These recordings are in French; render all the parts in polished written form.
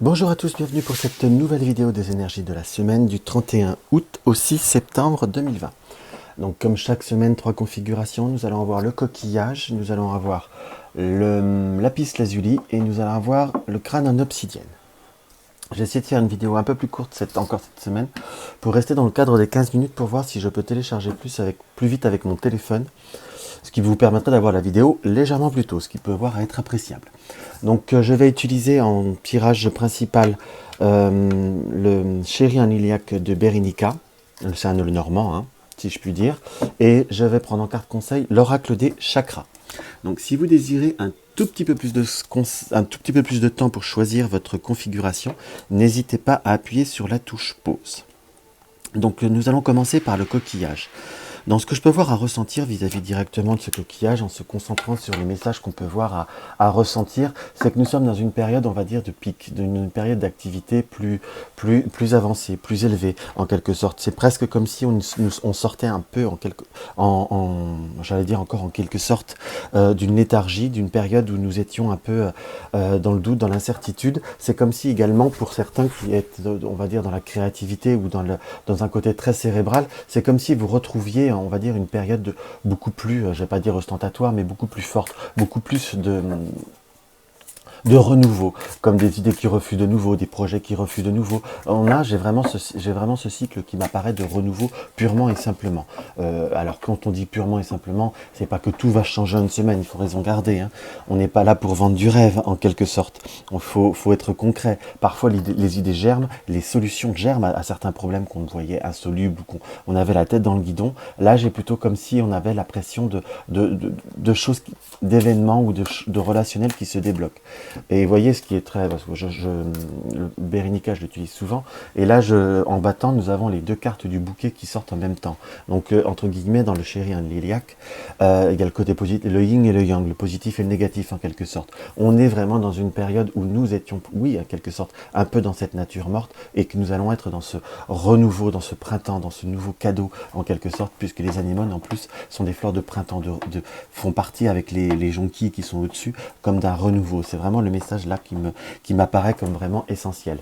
Bonjour à tous, bienvenue pour cette nouvelle vidéo des énergies de la semaine du 31 août au 6 septembre 2020. Donc comme chaque semaine, 3 configurations, nous allons avoir le coquillage, nous allons avoir le lapis lazuli et nous allons avoir le crâne en obsidienne. J'ai essayé de faire une vidéo un peu plus courte encore cette semaine pour rester dans le cadre des 15 minutes pour voir si je peux télécharger plus vite avec mon téléphone, ce qui vous permettrait d'avoir la vidéo légèrement plus tôt, ce qui peut être appréciable. Donc je vais utiliser en tirage principal le Chéri en iliaque de Bérénica, c'est un nœud normand, hein, si je puis dire, et je vais prendre en carte conseil l'oracle des chakras. Donc si vous désirez un tout petit peu plus de temps pour choisir votre configuration, n'hésitez pas à appuyer sur la touche pause. Donc nous allons commencer par le coquillage. Dans ce que je peux voir à ressentir vis-à-vis directement de ce coquillage, en se concentrant sur les messages qu'on peut voir à ressentir, c'est que nous sommes dans une période, on va dire, de pic, d'une période d'activité plus avancée, plus élevée, en quelque sorte. C'est presque comme si on sortait un peu, j'allais dire encore en quelque sorte, d'une léthargie, d'une période où nous étions un peu dans le doute, dans l'incertitude. C'est comme si également, pour certains qui est, on va dire, dans la créativité ou dans un côté très cérébral, c'est comme si vous retrouviez, on va dire, une période beaucoup plus, je vais pas dire ostentatoire, mais beaucoup plus forte, beaucoup plus de renouveau, comme des idées qui refusent de nouveau, des projets qui refusent de nouveau. J'ai vraiment ce cycle qui m'apparaît de renouveau purement et simplement. Alors quand on dit purement et simplement, c'est pas que tout va changer en une semaine, il faut raison garder. Hein. On n'est pas là pour vendre du rêve en quelque sorte. Il faut être concret. Parfois les idées germent, les solutions germent à certains problèmes qu'on voyait insolubles, ou qu'on avait la tête dans le guidon. Là j'ai plutôt comme si on avait la pression de choses, d'événements ou de relationnels qui se débloquent. Et vous voyez ce qui est très... Parce que le Bérénica, je l'utilise souvent. Et là, en battant, nous avons les deux cartes du bouquet qui sortent en même temps. Donc, entre guillemets, dans le Chéri en iliaque, il y a le côté positif, le yin et le yang, le positif et le négatif en quelque sorte. On est vraiment dans une période où nous étions, oui, en quelque sorte, un peu dans cette nature morte et que nous allons être dans ce renouveau, dans ce printemps, dans ce nouveau cadeau en quelque sorte, puisque les anémones en plus sont des fleurs de printemps, font partie avec les jonquilles qui sont au-dessus, comme d'un renouveau. C'est vraiment le message là qui m'apparaît comme vraiment essentiel.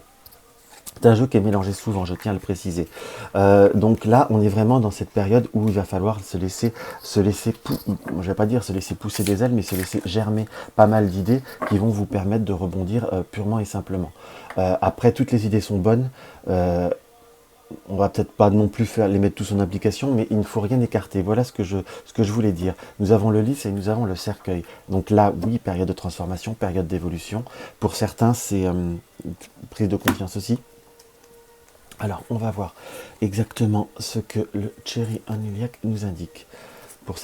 C'est un jeu qui est mélangé souvent, je tiens à le préciser. Donc là, on est vraiment dans cette période où il va falloir je vais pas dire se laisser pousser des ailes, mais se laisser germer pas mal d'idées qui vont vous permettre de rebondir purement et simplement. Après, toutes les idées sont bonnes. On va peut-être pas non plus les mettre tous en application, mais il ne faut rien écarter. Voilà ce que je voulais dire. Nous avons le lys et nous avons le cercueil. Donc là, oui, période de transformation, période d'évolution. Pour certains, c'est prise de confiance aussi. Alors, on va voir exactement ce que le Chéri en iliaque nous indique. Pour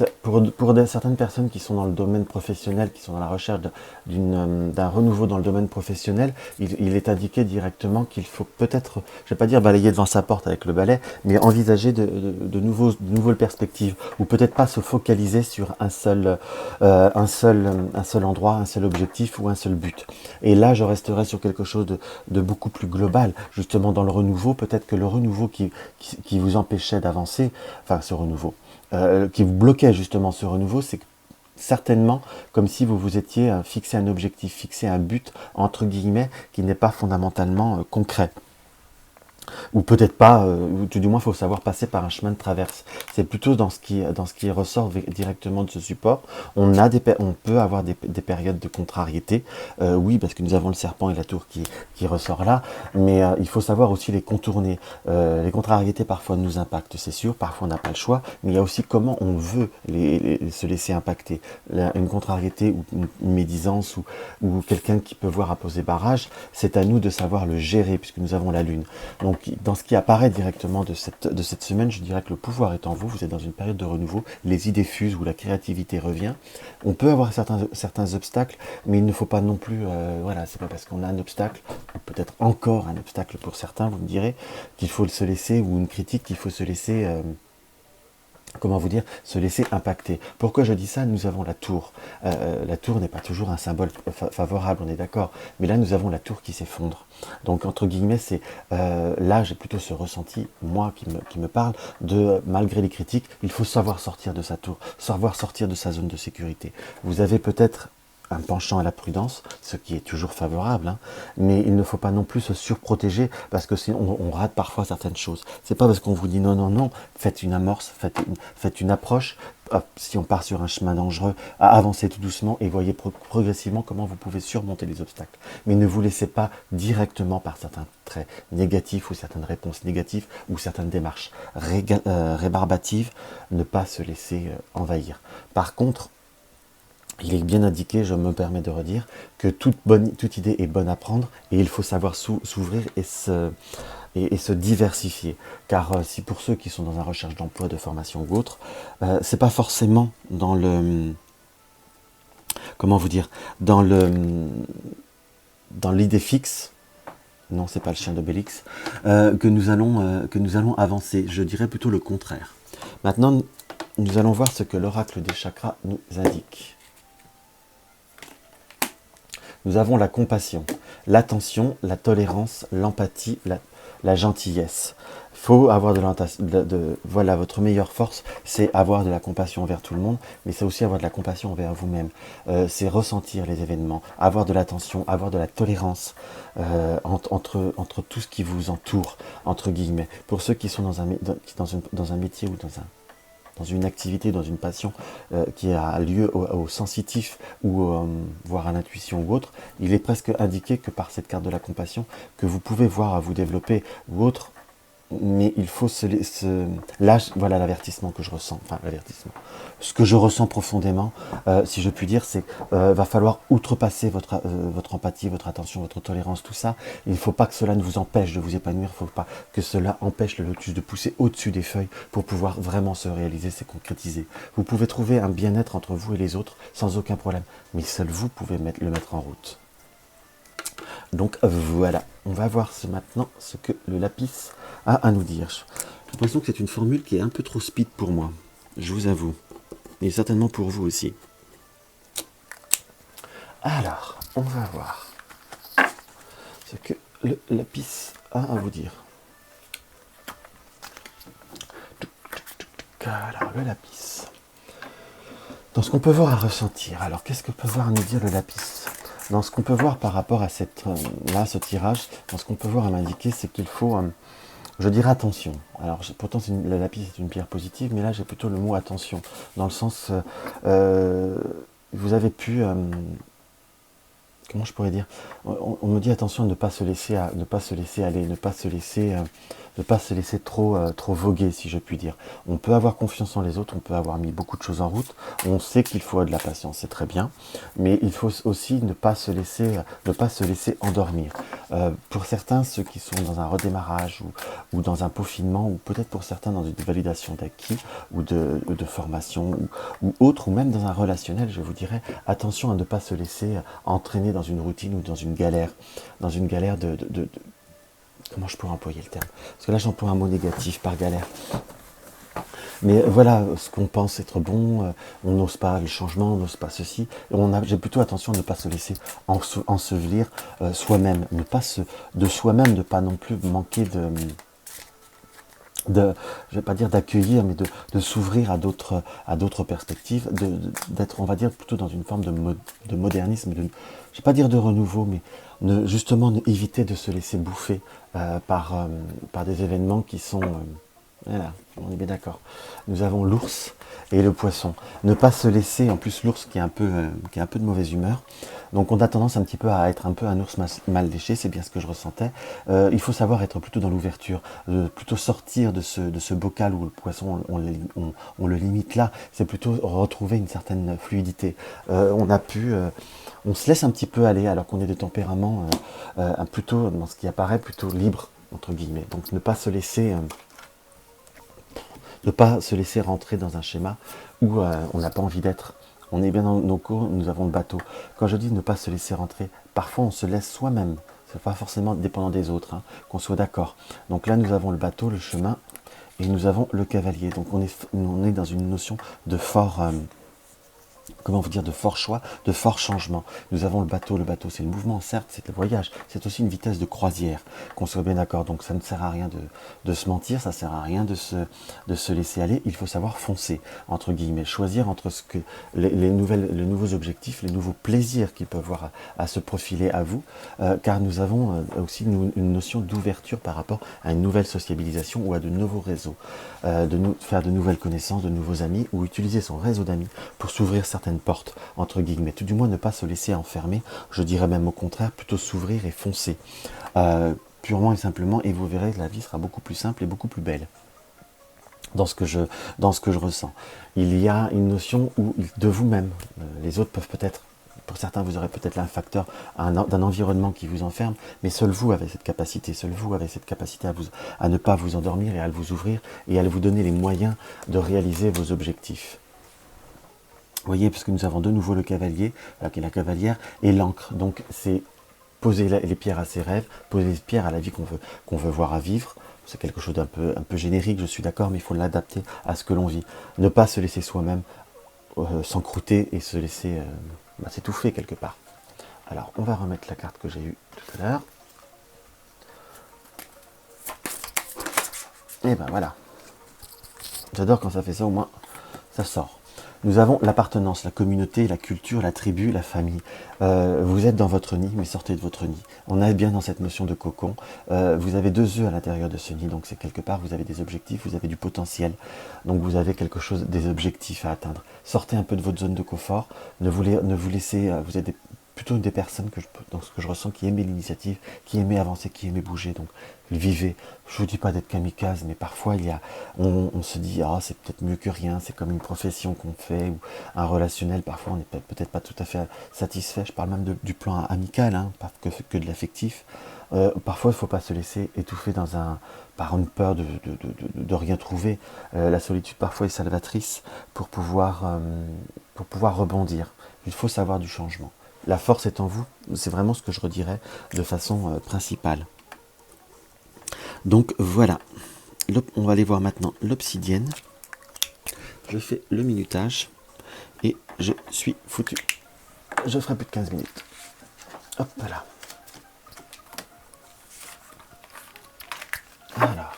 certaines personnes qui sont dans le domaine professionnel, qui sont dans la recherche d'un renouveau dans le domaine professionnel, il est indiqué directement qu'il faut peut-être, je ne vais pas dire balayer devant sa porte avec le balai, mais envisager de nouvelles perspectives, ou peut-être pas se focaliser sur un seul endroit, un seul objectif ou un seul but. Et là, je resterai sur quelque chose de beaucoup plus global, justement dans le renouveau. Peut-être que le renouveau qui vous empêchait d'avancer, enfin ce renouveau, qui vous bloquait justement ce renouveau, c'est certainement comme si vous vous étiez fixé un objectif, fixé un but, entre guillemets, qui n'est pas fondamentalement concret. Ou peut-être pas, ou tout du moins il faut savoir passer par un chemin de traverse. C'est plutôt dans ce qui ressort directement de ce support. On peut avoir des périodes de contrariété, oui, parce que nous avons le serpent et la tour qui ressort là, mais il faut savoir aussi les contourner. Les contrariétés parfois nous impactent, c'est sûr, parfois on n'a pas le choix, mais il y a aussi comment on veut se laisser impacter. Une contrariété ou une médisance ou quelqu'un qui peut voir apposer barrage, c'est à nous de savoir le gérer puisque nous avons la lune. Donc dans ce qui apparaît directement de cette semaine, je dirais que le pouvoir est en vous, vous êtes dans une période de renouveau, les idées fusent où la créativité revient. On peut avoir certains obstacles, mais il ne faut pas non plus, voilà, c'est pas parce qu'on a un obstacle, ou peut-être encore un obstacle pour certains, vous me direz, qu'il faut se laisser, ou une critique qu'il faut se laisser... comment vous dire, se laisser impacter. Pourquoi je dis ça? Nous avons la tour. La tour n'est pas toujours un symbole favorable, on est d'accord. Mais là, nous avons la tour qui s'effondre. Donc, entre guillemets, là, j'ai plutôt ce ressenti, moi, qui me parle, malgré les critiques, il faut savoir sortir de sa tour, savoir sortir de sa zone de sécurité. Vous avez peut-être un penchant à la prudence, ce qui est toujours favorable, hein, mais il ne faut pas non plus se surprotéger parce que sinon on rate parfois certaines choses. C'est pas parce qu'on vous dit non, non, non, faites une amorce, faites une approche. Hop, si on part sur un chemin dangereux, avancez tout doucement et voyez progressivement comment vous pouvez surmonter les obstacles. Mais ne vous laissez pas directement par certains traits négatifs ou certaines réponses négatives ou certaines démarches rébarbatives, ne pas se laisser envahir. Par contre, il est bien indiqué, je me permets de redire, que toute idée est bonne à prendre et il faut savoir s'ouvrir et se diversifier. Car si pour ceux qui sont dans la recherche d'emploi, de formation ou autre, c'est pas forcément dans le... Comment vous dire, dans l'idée fixe, non, c'est pas le chien d'Obélix, que nous allons avancer. Je dirais plutôt le contraire. Maintenant, nous allons voir ce que l'oracle des chakras nous indique. Nous avons la compassion, l'attention, la tolérance, l'empathie, la gentillesse. Il faut avoir voilà, votre meilleure force, c'est avoir de la compassion envers tout le monde, mais c'est aussi avoir de la compassion envers vous-même. C'est ressentir les événements, avoir de l'attention, avoir de la tolérance entre tout ce qui vous entoure, entre guillemets. Pour ceux qui sont dans un métier ou dans une activité, dans une passion qui a lieu au sensitif ou voire à l'intuition ou autre, il est presque indiqué que par cette carte de la compassion, que vous pouvez voir à vous développer ou autre, mais il faut là, voilà l'avertissement que je ressens, enfin l'avertissement. Ce que je ressens profondément, si je puis dire, c'est va falloir outrepasser votre empathie, votre attention, votre tolérance, tout ça. Il ne faut pas que cela ne vous empêche de vous épanouir, il ne faut pas que cela empêche le lotus de pousser au-dessus des feuilles pour pouvoir vraiment se réaliser, se concrétiser. Vous pouvez trouver un bien-être entre vous et les autres sans aucun problème, mais seul vous pouvez le mettre en route. Donc voilà, on va voir maintenant ce que le lapis a à nous dire. J'ai l'impression que c'est une formule qui est un peu trop speed pour moi, je vous avoue, et certainement pour vous aussi. Alors, on va voir ce que le lapis a à vous dire. Alors, le lapis. Dans ce qu'on peut voir à ressentir, alors qu'est-ce que peut voir à nous dire le lapis ? Dans ce qu'on peut voir par rapport à ce tirage, dans ce qu'on peut voir à m'indiquer, c'est qu'il faut, je dirais attention. Alors pourtant le lapis c'est une pierre positive, mais là j'ai plutôt le mot attention, dans le sens, vous avez pu, comment je pourrais dire, on me dit attention de ne pas se laisser aller, ne pas se laisser trop voguer, si je puis dire. On peut avoir confiance en les autres, on peut avoir mis beaucoup de choses en route, on sait qu'il faut de la patience, c'est très bien, mais il faut aussi ne pas se laisser endormir. Pour certains, ceux qui sont dans un redémarrage ou dans un peaufinement, ou peut-être pour certains dans une validation d'acquis ou de formation ou autre, ou même dans un relationnel, je vous dirais, attention à ne pas se laisser entraîner dans une routine ou dans une galère de comment je pourrais employer le terme? Parce que là j'emploie un mot négatif par galère. Mais voilà, ce qu'on pense être bon, on n'ose pas le changement, on n'ose pas ceci. J'ai plutôt attention à ne pas se laisser ensevelir soi-même, de soi-même, ne pas non plus manquer je vais pas dire d'accueillir, mais de s'ouvrir à d'autres perspectives, d'être, on va dire, plutôt dans une forme de modernisme, je vais pas dire de renouveau, mais justement éviter de se laisser bouffer par des événements qui sont... voilà, on est bien d'accord. Nous avons l'ours et le poisson. Ne pas se laisser, en plus l'ours qui est un peu de mauvaise humeur. Donc on a tendance un petit peu à être un peu un ours mal léché, c'est bien ce que je ressentais. Il faut savoir être plutôt dans l'ouverture, plutôt sortir de ce bocal où le poisson, on le limite là. C'est plutôt retrouver une certaine fluidité. On se laisse un petit peu aller alors qu'on est de tempérament plutôt, dans ce qui apparaît, plutôt libre, entre guillemets. Donc ne pas se laisser rentrer dans un schéma où on n'a pas envie d'être. On est bien dans nos cours, nous avons le bateau. Quand je dis ne pas se laisser rentrer, parfois on se laisse soi-même. Ce n'est pas forcément dépendant des autres, hein, qu'on soit d'accord. Donc là, nous avons le bateau, le chemin, et nous avons le cavalier. Donc on est dans une notion de fort comment vous dire, de forts choix, de forts changements. Nous avons le bateau c'est le mouvement, certes, c'est le voyage, c'est aussi une vitesse de croisière, qu'on soit bien d'accord. Donc ça ne sert à rien de se mentir, ça ne sert à rien de se laisser aller, il faut savoir foncer, entre guillemets, choisir entre ce que les nouveaux objectifs, les nouveaux plaisirs qui peuvent avoir à se profiler à vous, car nous avons aussi une notion d'ouverture par rapport à une nouvelle sociabilisation ou à de nouveaux réseaux, faire de nouvelles connaissances, de nouveaux amis, ou utiliser son réseau d'amis pour s'ouvrir certaines portes, entre guillemets, tout du moins ne pas se laisser enfermer, je dirais même au contraire, plutôt s'ouvrir et foncer, purement et simplement, et vous verrez que la vie sera beaucoup plus simple et beaucoup plus belle. Dans ce que je ressens. Il y a une notion de vous-même, les autres peuvent peut-être, pour certains vous aurez peut-être un facteur d'un environnement qui vous enferme, mais seul vous avez cette capacité, à ne pas vous endormir et à vous ouvrir et à vous donner les moyens de réaliser vos objectifs. Vous voyez, parce que nous avons de nouveau le cavalier, la cavalière, et l'encre. Donc c'est poser les pierres à ses rêves, poser les pierres à la vie qu'on veut voir à vivre. C'est quelque chose d'un peu générique, je suis d'accord, mais il faut l'adapter à ce que l'on vit. Ne pas se laisser soi-même s'encrouter et se laisser s'étouffer quelque part. Alors, on va remettre la carte que j'ai eue tout à l'heure. Et ben voilà. J'adore quand ça fait ça, au moins, ça sort. Nous avons l'appartenance, la communauté, la culture, la tribu, la famille. Vous êtes dans votre nid, mais sortez de votre nid. On est bien dans cette notion de cocon. Vous avez 2 œufs à l'intérieur de ce nid, donc c'est quelque part, vous avez des objectifs, vous avez du potentiel. Donc vous avez quelque chose, des objectifs à atteindre. Sortez un peu de votre zone de confort. Ne vous laissez, vous êtes plutôt des personnes dans ce que je ressens qui aimaient l'initiative, qui aimaient avancer, qui aimaient bouger. Donc vivez. Je vous dis pas d'être kamikaze, mais parfois on se dit c'est peut-être mieux que rien, c'est comme une profession qu'on fait ou un relationnel. Parfois on n'est peut-être pas tout à fait satisfait. Je parle même du plan amical, pas que de l'affectif. Parfois il ne faut pas se laisser étouffer par une peur de rien trouver. La solitude parfois est salvatrice pour pouvoir rebondir. Il faut savoir du changement. La force est en vous, c'est vraiment ce que je redirais de façon principale. Donc voilà, on va aller voir maintenant l'obsidienne. Je fais le minutage et je suis foutu. Je ferai plus de 15 minutes. Hop là. Alors,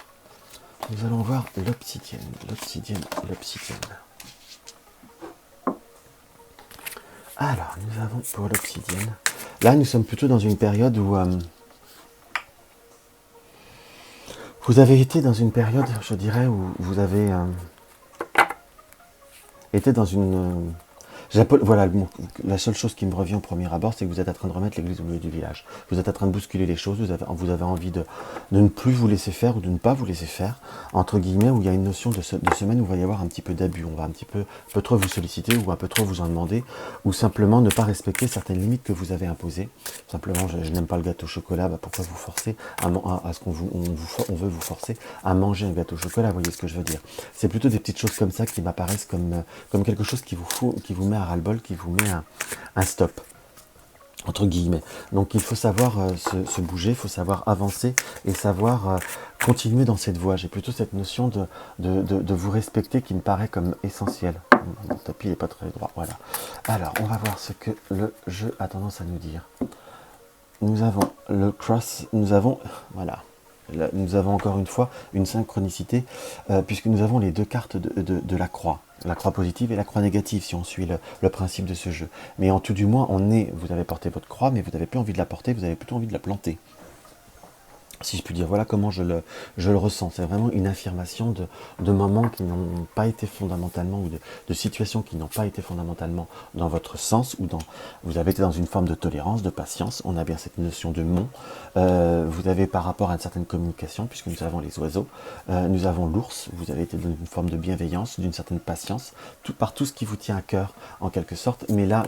nous allons voir l'obsidienne. Alors, nous avons pour l'obsidienne. Là, nous sommes plutôt dans une période où vous avez été dans une période, je dirais, où vous avez été dans une... Voilà, la seule chose qui me revient au premier abord, c'est que vous êtes en train de remettre l'église au milieu du village. Vous êtes en train de bousculer les choses, vous avez envie de ne plus vous laisser faire ou de ne pas vous laisser faire, entre guillemets, où il y a une notion de semaine où il va y avoir un petit peu d'abus. On va un peu trop vous solliciter ou un peu trop vous en demander, ou simplement ne pas respecter certaines limites que vous avez imposées. Simplement, je n'aime pas le gâteau au chocolat, pourquoi vous forcez à ce qu'on veut vous forcer à manger un gâteau au chocolat, vous voyez ce que je veux dire. C'est plutôt des petites choses comme ça qui m'apparaissent comme quelque chose qui vous met à ras-le-bol, qui vous met un stop, entre guillemets. Donc il faut savoir se bouger, il faut savoir avancer et savoir continuer dans cette voie. J'ai plutôt cette notion de vous respecter qui me paraît comme essentielle. Mon tapis n'est pas très droit, voilà. Alors, on va voir ce que le jeu a tendance à nous dire. Nous avons le cross, nous avons encore une fois une synchronicité, puisque nous avons les 2 cartes de la croix positive et la croix négative, si on suit le principe de ce jeu. Mais en tout du moins, vous avez porté votre croix, mais vous n'avez plus envie de la porter, vous avez plutôt envie de la planter. Si je puis dire, voilà comment je le ressens. C'est vraiment une affirmation de moments qui n'ont pas été fondamentalement, ou de situations qui n'ont pas été fondamentalement dans votre sens, ou vous avez été dans une forme de tolérance, de patience. On a bien cette notion de mont. Vous avez par rapport à une certaine communication, puisque nous avons les oiseaux, nous avons l'ours, vous avez été dans une forme de bienveillance, d'une certaine patience, par tout ce qui vous tient à cœur, en quelque sorte. Mais là,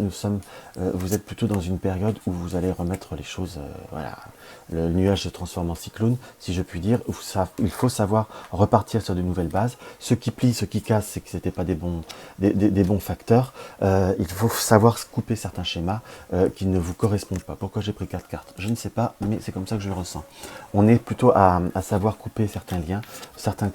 vous êtes plutôt dans une période où vous allez remettre les choses, le nuage se transforme en cyclone, si je puis dire. Il faut savoir repartir sur de nouvelles bases. Ce qui plie, ce qui casse, c'est que ce n'était pas des bons facteurs. Il faut savoir couper certains schémas qui ne vous correspondent pas. Pourquoi j'ai pris 4 cartes? Je ne sais pas, mais c'est comme ça que je le ressens. On est plutôt à savoir couper certains liens, certains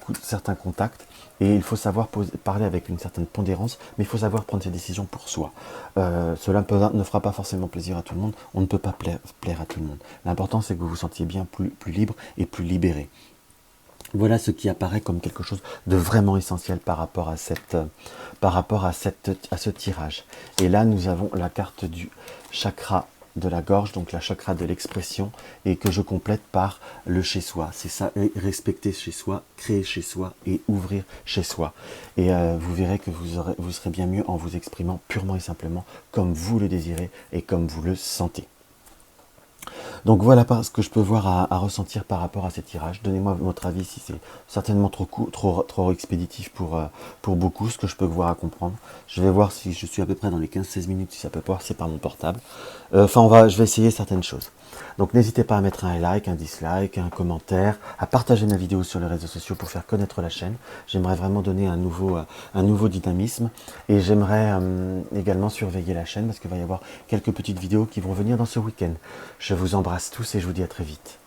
contacts, et il faut savoir parler avec une certaine pondérance, mais il faut savoir prendre ses décisions pour soi. Cela ne fera pas forcément plaisir à tout le monde, on ne peut pas plaire à tout le monde. L'important c'est que vous vous sentiez bien plus libre et plus libéré. Voilà ce qui apparaît comme quelque chose de vraiment essentiel par rapport à ce tirage. Et là, nous avons la carte du chakra de la gorge, donc la chakra de l'expression, et que je complète par le chez soi. C'est ça, respecter chez soi, créer chez soi et ouvrir chez soi. Et vous verrez que vous serez bien mieux en vous exprimant purement et simplement comme vous le désirez et comme vous le sentez. Donc voilà ce que je peux voir à ressentir par rapport à ces tirages. Donnez-moi votre avis si c'est certainement trop expéditif pour beaucoup, ce que je peux voir à comprendre. Je vais voir si je suis à peu près dans les 15-16 minutes, si ça peut passer par mon portable. Je vais essayer certaines choses. Donc n'hésitez pas à mettre un like, un dislike, un commentaire, à partager ma vidéo sur les réseaux sociaux pour faire connaître la chaîne. J'aimerais vraiment donner un nouveau dynamisme et j'aimerais également surveiller la chaîne parce qu'il va y avoir quelques petites vidéos qui vont venir dans ce week-end. Je vous embrasse tous et je vous dis à très vite.